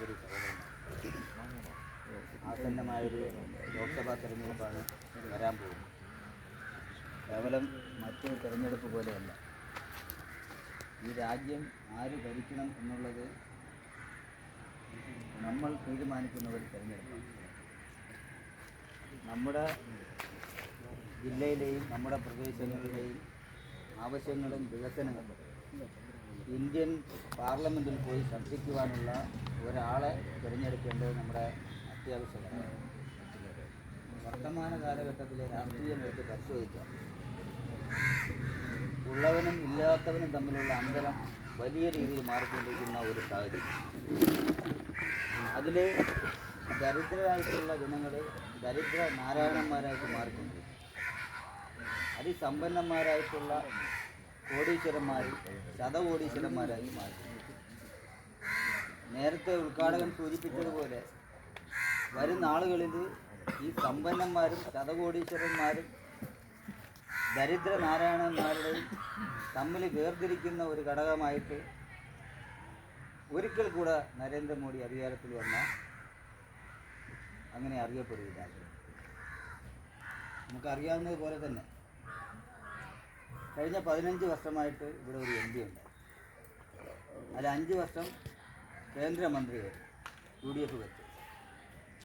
ഒരു ആസന്നമായൊരു ലോക്സഭാ തെരഞ്ഞെടുപ്പാണ് വരാൻ പോകുന്നത്. കേവലം മറ്റൊരു തെരഞ്ഞെടുപ്പ് പോലെയല്ല. ഈ രാജ്യം ആര് ഭരിക്കണം എന്നുള്ളത് നമ്മൾ തീരുമാനിക്കുന്ന ഒരു തെരഞ്ഞെടുപ്പാണ്. നമ്മുടെ ജില്ലയിലെയും നമ്മുടെ പ്രദേശങ്ങളിലെയും ആവശ്യങ്ങളും വികസനങ്ങളും ഇന്ത്യൻ പാർലമെൻറ്റിൽ പോയി ചർച്ചിക്കുവാനുള്ള ഒരാളെ തിരഞ്ഞെടുക്കേണ്ടത് നമ്മുടെ അത്യാവശ്യമാണ്. വർത്തമാന കാലഘട്ടത്തിലെ രാഷ്ട്രീയം എടുത്ത് പരിശോധിക്കാം. ഉള്ളവനും ഇല്ലാത്തവനും തമ്മിലുള്ള അന്തരം വലിയ രീതിയിൽ മാറിക്കൊണ്ടിരിക്കുന്ന ഒരു സാഹചര്യം. അതിൽ ദരിദ്രരായിട്ടുള്ള ജനങ്ങൾ ദരിദ്ര നാരായണന്മാരായിട്ട് മാറിക്കൊണ്ടിരിക്കും. അതിസമ്പന്നന്മാരായിട്ടുള്ള കോടീശ്വരന്മാർ ശതകോടീശ്വരന്മാരായി മാറി. നേരത്തെ ഉദ്ഘാടകൻ സൂചിപ്പിച്ചതുപോലെ വരുന്ന ആളുകളിൽ ഈ സമ്പന്നന്മാരും ശതകോടീശ്വരന്മാരും ദരിദ്ര നാരായണന്മാരുടെയും തമ്മിൽ വേർതിരിക്കുന്ന ഒരു ഘടകമായിട്ട് ഒരിക്കൽ കൂടെ നരേന്ദ്രമോദി അധികാരത്തിൽ വന്നാൽ അങ്ങനെ അറിയപ്പെടുകയില്ല. നമുക്കറിയാവുന്നതുപോലെ തന്നെ കഴിഞ്ഞ 15 വർഷമായിട്ട് ഇവിടെ ഒരു MP ഉണ്ട്. അതിൽ 5 വർഷം കേന്ദ്രമന്ത്രിയായിരുന്നു UDF വെച്ച്.